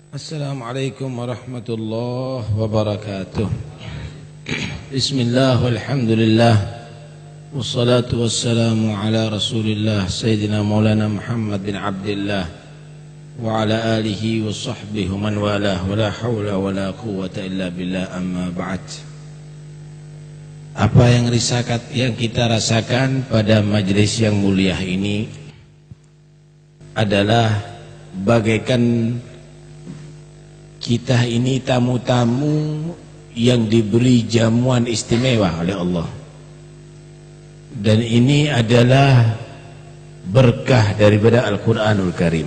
Assalamualaikum warahmatullahi wabarakatuh. Bismillah walhamdulillah wassalatu wassalamu ala rasulillah Sayyidina Maulana Muhammad bin Abdillah wa ala alihi wa sahbihi man walah wa la hawla wa la quwwata illa billah, amma ba'd. Apa yang kita rasakan pada majlis yang mulia ini adalah bagaikan kita ini tamu-tamu yang diberi jamuan istimewa oleh Allah. Dan ini adalah berkah daripada Al-Quranul Karim.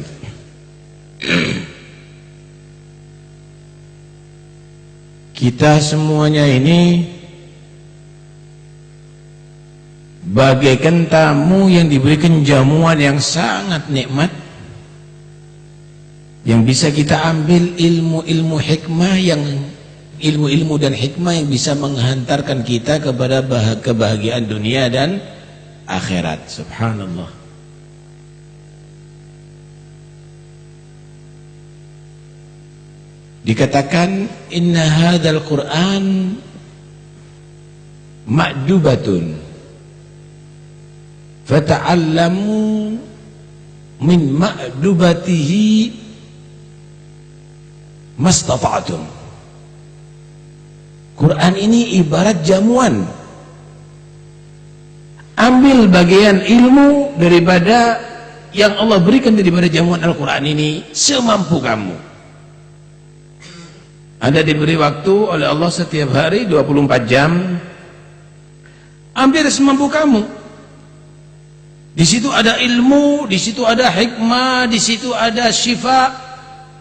Kita semuanya ini bagaikan tamu yang diberikan jamuan yang sangat nikmat, yang bisa kita ambil ilmu-ilmu hikmah, yang ilmu-ilmu dan hikmah yang bisa menghantarkan kita kepada kebahagiaan dunia dan akhirat. Subhanallah. Dikatakan inna hadzal Qur'an ma'dubatun fata'allamu min ma'dubatihi mastata'tum. Quran ini ibarat jamuan. Ambil bagian ilmu daripada yang Allah berikan daripada jamuan Al-Quran ini semampu kamu. Anda diberi waktu oleh Allah setiap hari 24 jam. Ambil semampu kamu. Di situ ada ilmu, di situ ada hikmah, di situ ada syifa,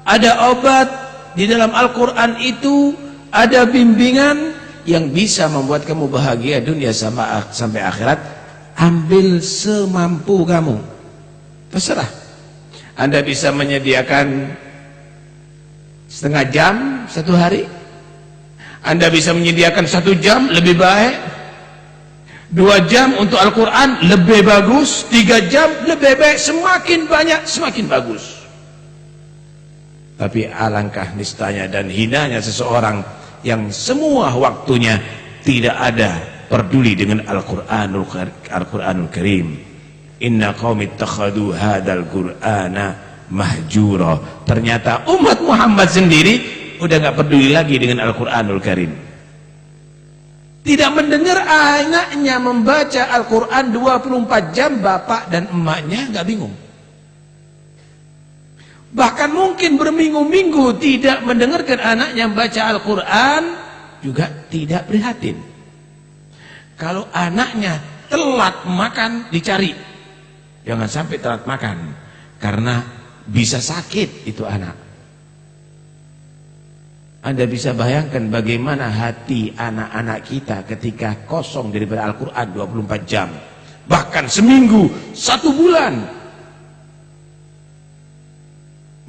ada obat. Di dalam Al-Quran itu ada bimbingan yang bisa membuat kamu bahagia dunia sampai akhirat. Ambil semampu kamu. Terserah. Anda bisa menyediakan setengah jam satu hari. Anda bisa menyediakan 1 jam, lebih baik. 2 jam untuk Al-Quran, lebih bagus. 3 jam, lebih baik. Semakin banyak, semakin bagus. Tapi alangkah nistanya dan hinanya seseorang yang semua waktunya tidak ada peduli dengan Al-Quranul Karim. Inna qaumi ittakhadhu hadzal Qur'ana mahjura. Ternyata umat Muhammad sendiri udah nggak peduli lagi dengan Al-Quranul Karim. Tidak mendengar anaknya membaca Al-Quran 24 jam, bapak dan emaknya nggak bingung. Bahkan mungkin berminggu-minggu tidak mendengarkan anaknya membaca Al-Quran, juga tidak prihatin. Kalau anaknya telat makan, dicari. Jangan sampai telat makan, karena bisa sakit itu anak. Anda bisa bayangkan bagaimana hati anak-anak kita ketika kosong daripada Al-Quran 24 jam. Bahkan seminggu, 1 bulan.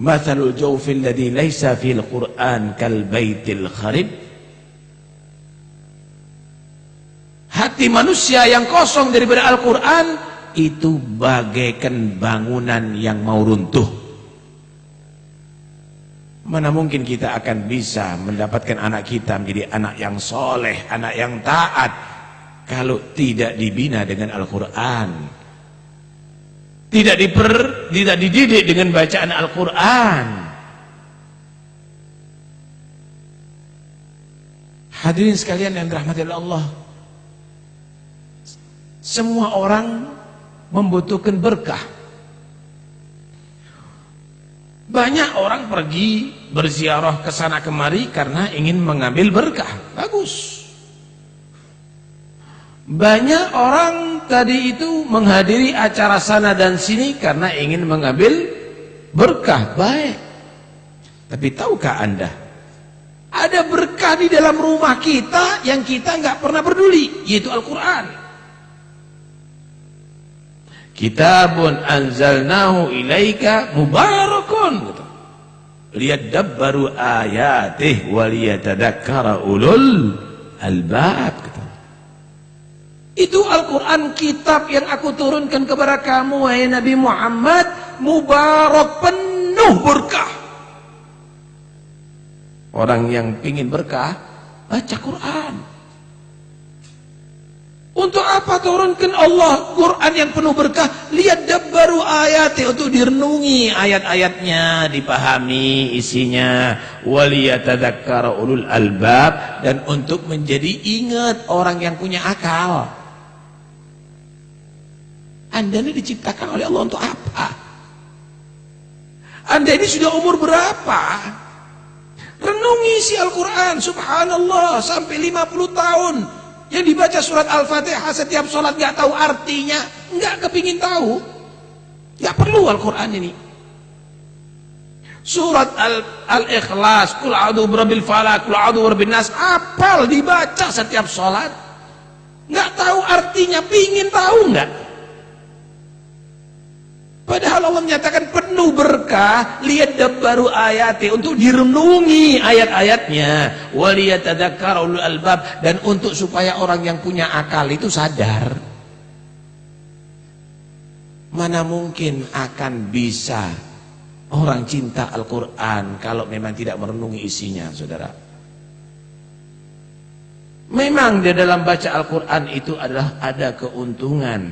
Mathalul jawfil ladzi laisa fil Qur'an kal baitil kharib. Hati manusia yang kosong daripada Al-Quran itu bagaikan bangunan yang mau runtuh. Mana mungkin kita akan bisa mendapatkan anak kita menjadi anak yang soleh, anak yang taat, kalau tidak dibina dengan Al-Quran, tidak dididik dengan bacaan Al-Quran. Hadirin sekalian yang dirahmati oleh Allah, semua orang membutuhkan berkah. Banyak orang pergi berziarah ke sana kemari karena ingin mengambil berkah. Bagus. Banyak orang tadi itu menghadiri acara sana dan sini karena ingin mengambil berkah. Baik. Tapi tahukah Anda, ada berkah di dalam rumah kita yang kita nggak pernah peduli, yaitu Al-Quran. Kitabun anzalnahu ilaika mubarakun, liyadabbaru ayatih waliyatadakkara ulul albab. Itu Al-Quran, kitab yang aku turunkan kepada kamu wahai Nabi Muhammad, mubarak, penuh berkah. Orang yang ingin berkah, baca Quran. Untuk apa turunkan Allah Quran yang penuh berkah? Lihat dabbaru ayati, untuk direnungi ayat-ayatnya, dipahami isinya. Waliyatadzakkara ulul albab, dan untuk menjadi ingat orang yang punya akal. Anda ini diciptakan oleh Allah untuk apa? Anda ini sudah umur berapa? Renungi isi Al-Quran, subhanallah, sampai 50 tahun. Yang dibaca surat Al-Fatihah setiap sholat gak tahu artinya, gak kepingin tahu, gak perlu Al-Quran ini. Surat Al-Ikhlas, Qul a'udzu birabbil falaq, Qul a'udzu birabbin nas, hafal dibaca setiap sholat, gak tahu artinya, pingin tahu gak? Padahal Allah menyatakan penuh berkah, lihat dabbaru ayati, untuk direnungi ayat-ayatnya, waliyatadzakkara ulul albab, dan untuk supaya orang yang punya akal itu sadar. Mana mungkin akan bisa orang cinta Al-Quran kalau memang tidak merenungi isinya, saudara. Memang di dalam baca Al-Quran itu adalah ada keuntungan,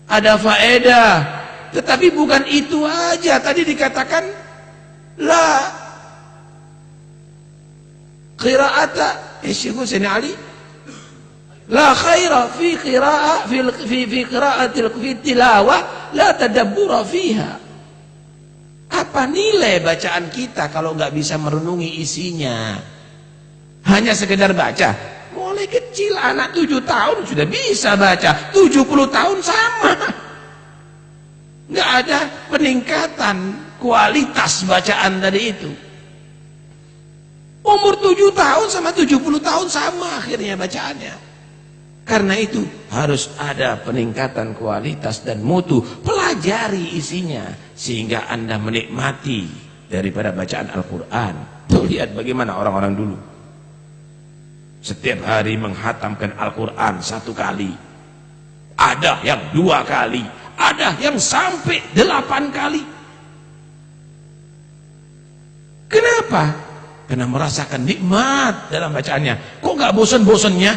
ada faedah. Tetapi bukan itu aja. Tadi dikatakan la qira'ata, Syekh Husain Ali, la khaira fi qira'ah fi qira'atil tilawah la tadabbura fiha. Apa nilai bacaan kita kalau nggak bisa merenungi isinya? Hanya sekedar baca. Mulai kecil, anak 7 tahun sudah bisa baca, 70 tahun sama. Nggak ada peningkatan kualitas bacaan tadi itu. Umur 7 tahun sama 70 tahun sama akhirnya bacaannya. Karena itu harus ada peningkatan kualitas dan mutu. Pelajari isinya sehingga Anda menikmati daripada bacaan Al-Quran. Tuh, lihat bagaimana orang-orang dulu. Setiap hari menghatamkan Al-Quran 1 kali. Ada yang 2 kali. Ada yang sampai 8 kali. Kenapa? Karena merasakan nikmat dalam bacaannya. Kok gak bosan-bosannya?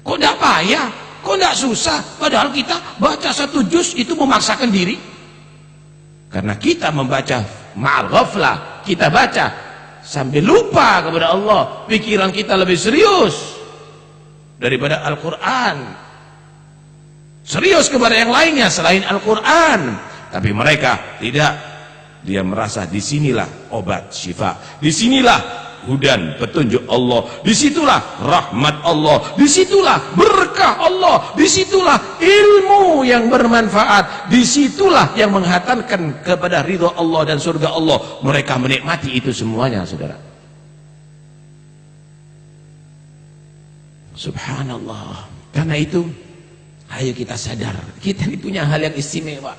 Kok gak payah? Kok gak susah? Padahal kita baca 1 juz itu memaksakan diri. Karena kita membaca ma'al ghaflah, kita baca sambil lupa kepada Allah. Pikiran kita lebih serius daripada Al-Quran. Serius kepada yang lainnya selain Al-Quran. Tapi mereka tidak. Dia merasa disinilah obat syifa, disinilah hudan petunjuk Allah, disitulah rahmat Allah, disitulah berkah Allah, disitulah ilmu yang bermanfaat, disitulah yang menghantarkan kepada ridha Allah dan surga Allah. Mereka menikmati itu semuanya, saudara. Subhanallah. Karena itu ayo kita sadar, kita ini punya hal yang istimewa.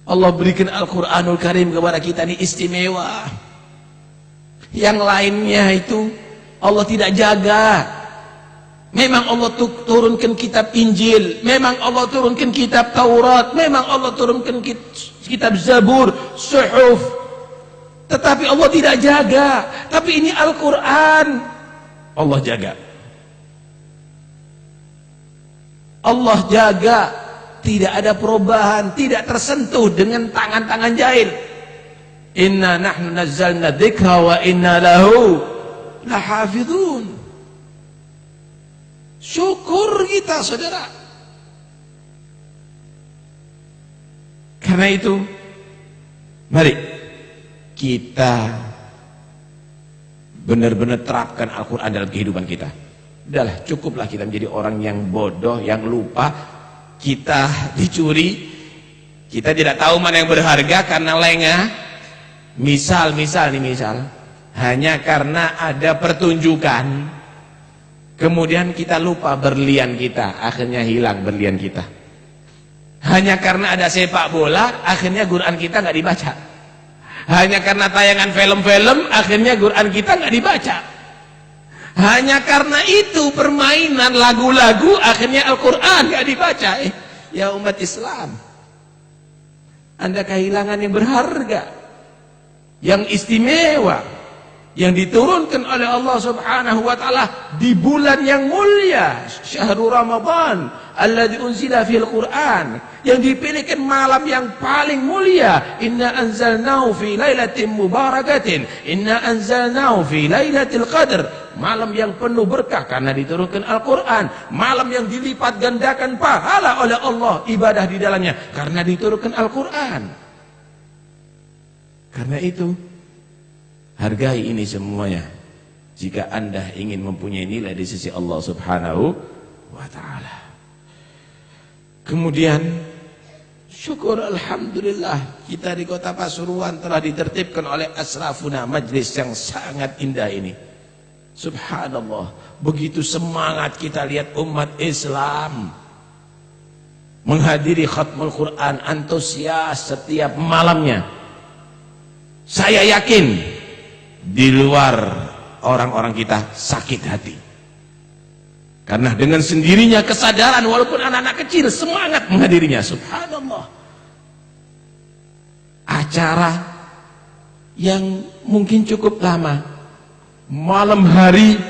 Allah berikan Al-Quranul Karim kepada kita ini istimewa. Yang lainnya itu Allah tidak jaga. Memang Allah turunkan kitab Injil, memang Allah turunkan kitab Taurat, memang Allah turunkan kitab Zabur, Suhuf. Tetapi Allah tidak jaga. Tapi ini Al-Quran, Allah jaga. Allah jaga, tidak ada perubahan, tidak tersentuh dengan tangan-tangan jahil. Inna nahnu nazzalna dzikra wa inna lahu lahafizun. Syukur kita, saudara. Karena itu mari kita benar-benar terapkan Al-Quran dalam kehidupan kita. Udahlah, cukuplah kita menjadi orang yang bodoh, yang lupa. Kita dicuri, kita tidak tahu mana yang berharga karena lengah. Misal hanya karena ada pertunjukan, kemudian kita lupa berlian kita, akhirnya hilang berlian kita. Hanya karena ada sepak bola, akhirnya Quran kita nggak dibaca. Hanya karena tayangan film-film, akhirnya Quran kita nggak dibaca. Hanya karena itu permainan lagu-lagu, akhirnya Al-Quran gak dibaca. Ya umat Islam, Anda kehilangan yang berharga. yang istimewa, yang diturunkan oleh Allah Subhanahu wa taala di bulan yang mulia, syahrul Ramadan alladzi unzila fil Qur'an, yang dipilihkan malam yang paling mulia. Inna anzalnahu fi lailatin mubarakatin, inna anzalnahu fi lailatul qadr, malam yang penuh berkah karena diturunkan Al-Qur'an, malam yang dilipat gandakan pahala oleh Allah ibadah di dalamnya karena diturunkan Al-Qur'an. Karena itu hargai ini semuanya jika Anda ingin mempunyai nilai di sisi Allah Subhanahu wa taala. Kemudian syukur alhamdulillah kita di Kota Pasuruan telah ditertibkan oleh asrafuna, majlis yang sangat indah ini. Subhanallah, begitu semangat kita lihat umat Islam menghadiri khatmul Quran, antusias setiap malamnya. Saya yakin di luar orang-orang kita sakit hati. Karena dengan sendirinya kesadaran, walaupun anak-anak kecil semangat menghadirinya. Subhanallah. Acara yang mungkin cukup lama, malam hari,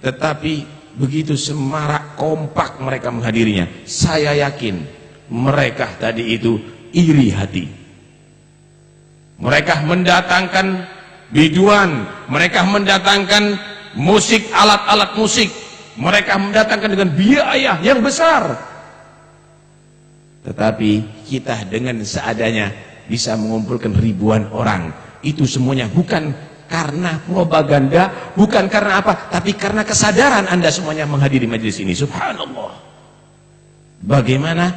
tetapi begitu semarak kompak mereka menghadirinya. Saya yakin mereka tadi itu iri hati. Mereka mendatangkan biduan, mereka mendatangkan musik, alat-alat musik, mereka mendatangkan dengan biaya yang besar. Tetapi kita dengan seadanya bisa mengumpulkan ribuan orang. Itu semuanya bukan karena propaganda, bukan karena apa, tapi karena kesadaran Anda semuanya menghadiri majelis ini. Subhanallah. Bagaimana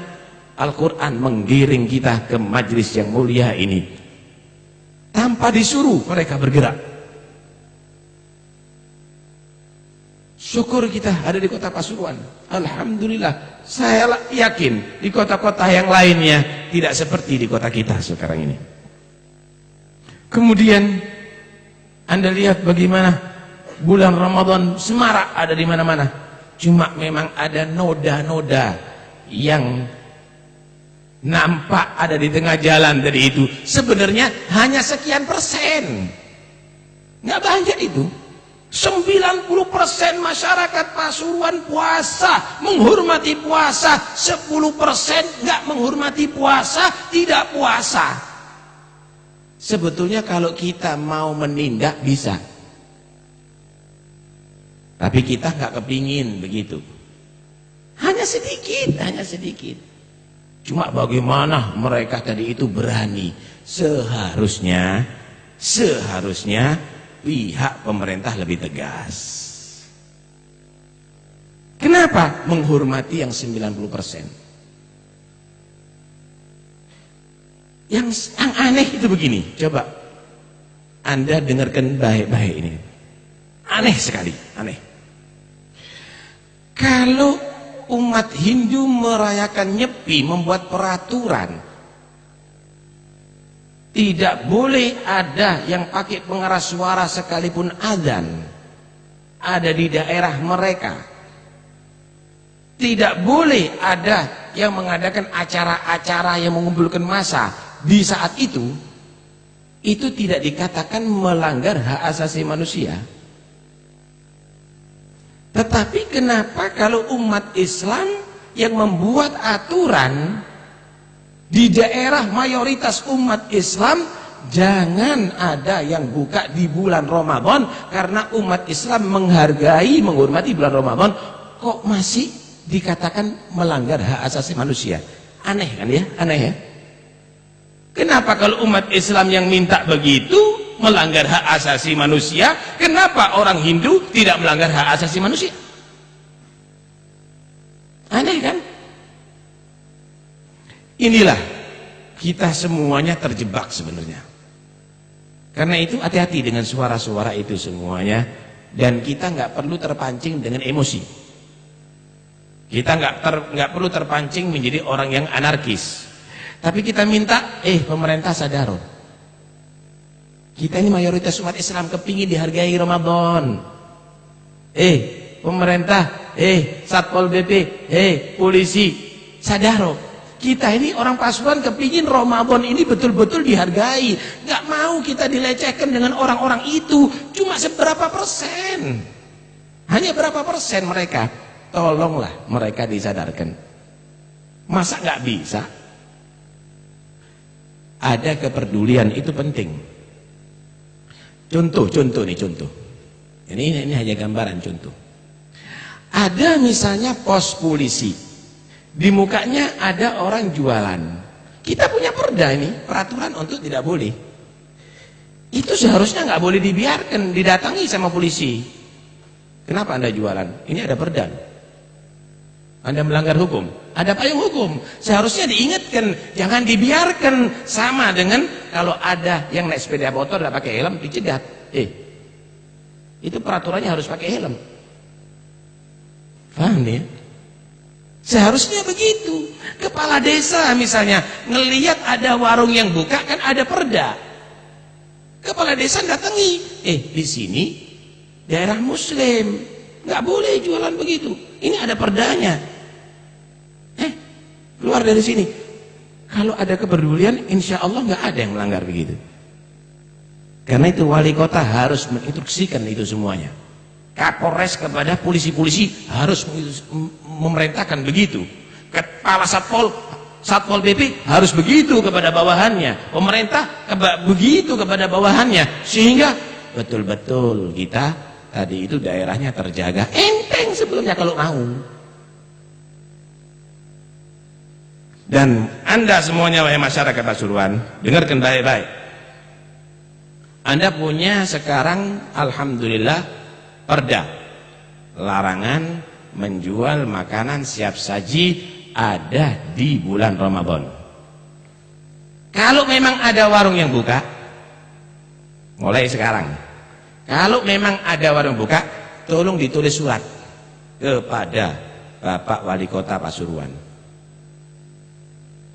Al-Quran menggiring kita ke majelis yang mulia ini. Tanpa disuruh mereka bergerak. Syukur kita ada di Kota Pasuruan. Alhamdulillah. Saya yakin di kota-kota yang lainnya tidak seperti di kota kita sekarang ini. Kemudian Anda lihat bagaimana bulan Ramadan semarak ada di mana-mana. Cuma memang ada noda-noda yang nampak ada di tengah jalan tadi itu. Sebenarnya hanya sekian persen, nggak banyak itu. 90% masyarakat Pasuruan puasa, menghormati puasa. 10% nggak menghormati puasa, tidak puasa. Sebetulnya kalau kita mau menindak bisa, tapi kita nggak kepingin begitu. Hanya sedikit, hanya sedikit. Cuma bagaimana mereka tadi itu berani. Seharusnya pihak pemerintah lebih tegas. Kenapa? Menghormati yang 90%. Yang aneh itu begini, coba Anda dengarkan baik-baik ini. Aneh sekali, aneh. Kalau umat Hindu merayakan Nyepi, membuat peraturan tidak boleh ada yang pakai pengeras suara sekalipun adzan ada di daerah mereka. Tidak boleh ada yang mengadakan acara-acara yang mengumpulkan massa di saat itu tidak dikatakan melanggar hak asasi manusia. Tetapi kenapa kalau umat Islam yang membuat aturan di daerah mayoritas umat Islam jangan ada yang buka di bulan Ramadan karena umat Islam menghargai, menghormati bulan Ramadan, kok masih dikatakan melanggar hak asasi manusia? Aneh kan ya? Aneh ya? Kenapa kalau umat Islam yang minta begitu melanggar hak asasi manusia, kenapa orang Hindu tidak melanggar hak asasi manusia? Aneh kan? Inilah kita semuanya terjebak sebenarnya. Karena itu hati-hati dengan suara-suara itu semuanya, dan kita nggak perlu terpancing dengan emosi. Kita nggak perlu terpancing menjadi orang yang anarkis. Tapi kita minta, pemerintah sadar. Kita ini mayoritas umat Islam kepingin dihargai Ramadan. Pemerintah, Satpol PP, polisi, sadar. Kita ini orang Pasuruan kepingin Ramadan ini betul-betul dihargai. Nggak mau kita dilecehkan dengan orang-orang itu. Cuma seberapa persen? Hanya berapa persen mereka? Tolonglah mereka disadarkan. Masa nggak bisa? Ada kepedulian, itu penting. Contoh nih contoh. Ini hanya gambaran contoh. Ada misalnya pos polisi. Di mukanya ada orang jualan. Kita punya perda ini, peraturan untuk tidak boleh. Itu seharusnya nggak boleh dibiarkan, didatangi sama polisi. Kenapa Anda jualan? Ini ada perda. Anda melanggar hukum. Ada payung hukum. Seharusnya diingatkan, jangan dibiarkan. Sama dengan kalau ada yang naik sepeda motor tidak pakai helm, dicegat. Itu peraturannya harus pakai helm. Paham ya? Seharusnya begitu. Kepala desa misalnya ngelihat ada warung yang buka, kan ada perda. Kepala desa datangi, di sini daerah Muslim, nggak boleh jualan begitu. Ini ada perdanya. Keluar dari sini. Kalau ada kepedulian, insya Allah nggak ada yang melanggar begitu. Karena itu wali kota harus menginstruksikan itu semuanya. Kapolres kepada polisi-polisi harus memerintahkan begitu. Kepala Satpol PP harus begitu kepada bawahannya. Pemerintah begitu kepada bawahannya. Sehingga betul-betul kita tadi itu daerahnya terjaga. Enteng sebelumnya kalau mau. Dan Anda semuanya wahai masyarakat Pasuruan, dengarkan baik-baik. Anda punya sekarang alhamdulillah perda, larangan menjual makanan siap saji ada di bulan Ramadan. Kalau memang ada warung yang buka, mulai sekarang, kalau memang ada warung buka, tolong ditulis surat kepada Bapak Wali Kota Pasuruan,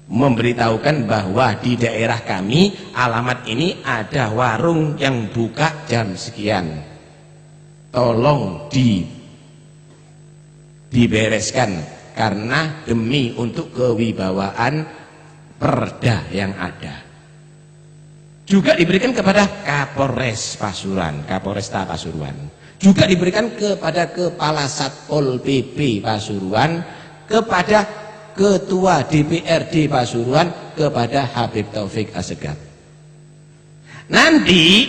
memberitahukan bahwa di daerah kami alamat ini ada warung yang buka jam sekian. Tolong dibereskan karena demi untuk kewibawaan perda yang ada. Juga diberikan kepada Kapolres Pasuruan, Kapolresta Pasuruan. Juga diberikan kepada Kepala Satpol PP Pasuruan, kepada Ketua DPRD Pasuruan, kepada Habib Taufik Assegaf. Nanti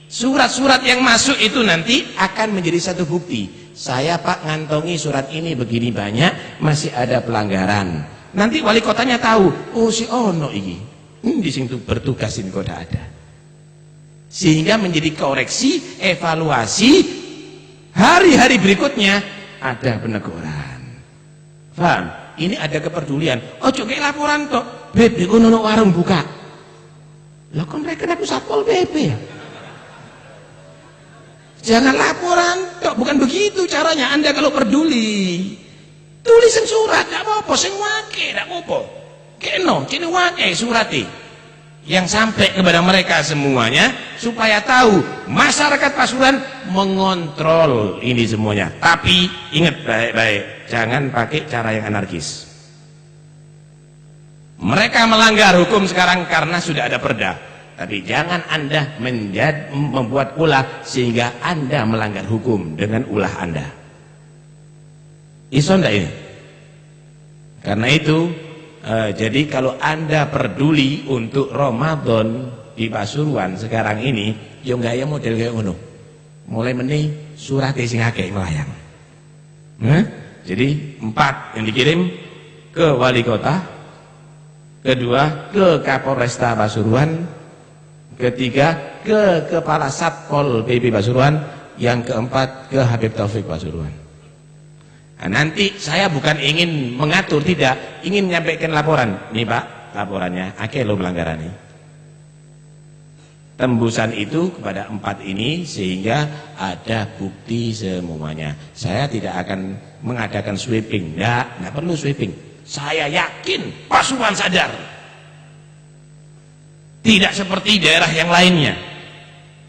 surat-surat yang masuk itu nanti akan menjadi satu bukti. Saya Pak ngantongi surat ini begini banyak, masih ada pelanggaran. Nanti wali kotanya tahu, oh si ono iki. Di situ bertugas ini kok ada. Sehingga menjadi koreksi, evaluasi, hari-hari berikutnya ada peneguran. Paham? Ini ada kepedulian. Oh kayak laporan kok, Beb, ono warung buka. Lah kan mereka aku Satpol PP ya. Jangan laporan, bukan begitu caranya. Anda kalau peduli, tulisin surat, tidak apa-apa, sing wake, tidak apa-apa. Keno, cini wake surati, yang sampai kepada mereka semuanya, supaya tahu masyarakat Pasuruan mengontrol ini semuanya. Tapi ingat baik-baik, jangan pakai cara yang anarkis. Mereka melanggar hukum sekarang karena sudah ada perda. Tapi jangan Anda membuat ulah sehingga Anda melanggar hukum dengan ulah Anda. Iso ndak ini? Karena itu, jadi kalau Anda peduli untuk Ramadan di Pasuruan sekarang ini, yo gaya model kayak ngono. Mulai meni surat sing akeh melayang. Jadi 4 yang dikirim ke wali kota, kedua ke Kapolresta Pasuruan, ketiga ke Kepala Satpol PP Pasuruan, yang keempat ke Habib Taufik Pasuruan. Nah, nanti saya bukan ingin mengatur, tidak, ingin menyampaikan laporan. Nih Pak, laporannya akeh lo pelanggaran ini. Tembusan itu kepada 4 ini sehingga ada bukti semuanya. Saya tidak akan mengadakan sweeping, nggak perlu sweeping. Saya yakin Pasuruan sadar. Tidak seperti daerah yang lainnya.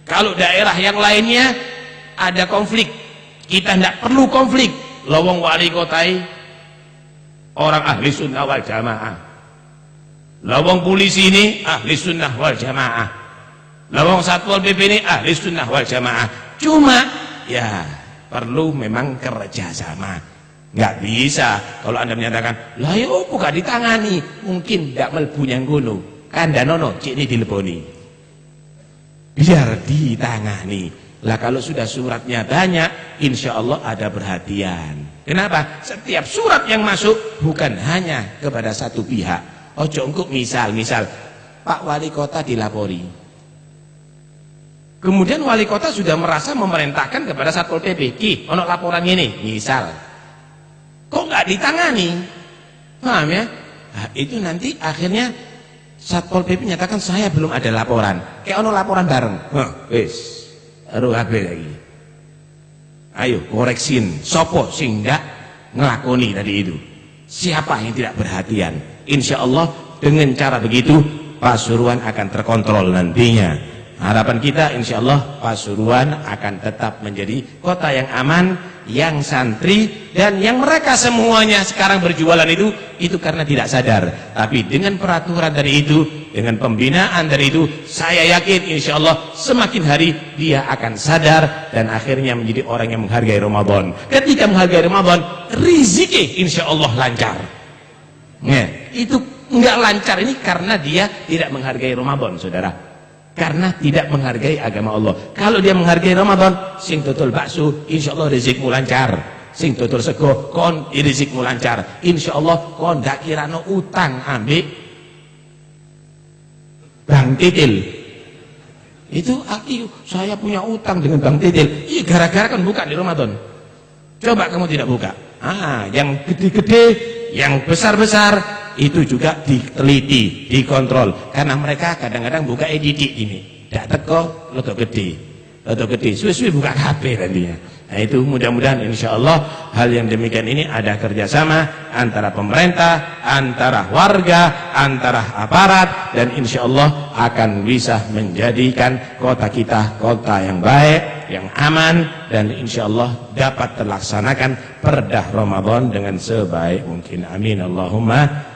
Kalau daerah yang lainnya ada konflik, kita tidak perlu konflik. Lowong wali kotai orang ahli sunnah wal jamaah. Lawang polisi ini ahli sunnah wal jamaah, lawang satpol pp ini ahli sunnah wal jamaah. Cuma ya perlu memang kerjasama. Nggak bisa kalau anda menyatakan lah ya opo gak ditangani, mungkin tidak melbunya ngono kandanono cik ini dileboni, biar ditangani lah. Kalau sudah suratnya banyak, insya Allah ada perhatian. Kenapa? Setiap surat yang masuk bukan hanya kepada satu pihak. Ojo engkuk misal Pak Wali Kota dilapori, kemudian Wali Kota sudah merasa memerintahkan kepada Satpol PP, ki ono laporan ini misal, kok nggak ditangani, paham ya? Nah, itu nanti akhirnya Satpol PP menyatakan saya belum ada laporan, kayak ono laporan bareng, wis aruh habis lagi. Ayo koreksin sopo sing ndak ngelakoni tadi itu, siapa yang tidak perhatian. Insya Allah dengan cara begitu Pasuruan akan terkontrol nantinya. Harapan kita insya Allah Pasuruan akan tetap menjadi kota yang aman, yang santri, dan yang mereka semuanya sekarang berjualan itu karena tidak sadar. Tapi dengan peraturan dari itu, dengan pembinaan dari itu, saya yakin insya Allah semakin hari dia akan sadar dan akhirnya menjadi orang yang menghargai Ramadan. Ketika menghargai Ramadan, rizki insya Allah lancar. Ya, itu enggak lancar ini karena dia tidak menghargai Ramadan, saudara. Karena tidak menghargai agama Allah. Kalau dia menghargai Ramadan, sing tutul bakso, insya Allah rezekmu lancar. Sing tutul sego, kon rezekmu lancar. Insya Allah kon ndak kirano utang ambek Bang Titil. Itu aki saya punya utang dengan Bang Titil. Iya gara-gara kan buka di Ramadan. Coba kamu tidak buka. Yang gede-gede, yang besar-besar itu juga diteliti, dikontrol, karena mereka kadang-kadang buka editik ini, tidak teko lotok gede, suwe-suwe buka HP nantinya. Nah itu mudah-mudahan insya Allah hal yang demikian ini ada kerjasama antara pemerintah, antara warga, antara aparat, dan insya Allah akan bisa menjadikan kota kita kota yang baik, yang aman, dan insya Allah dapat terlaksanakan perdah Ramadan dengan sebaik mungkin. Amin Allahumma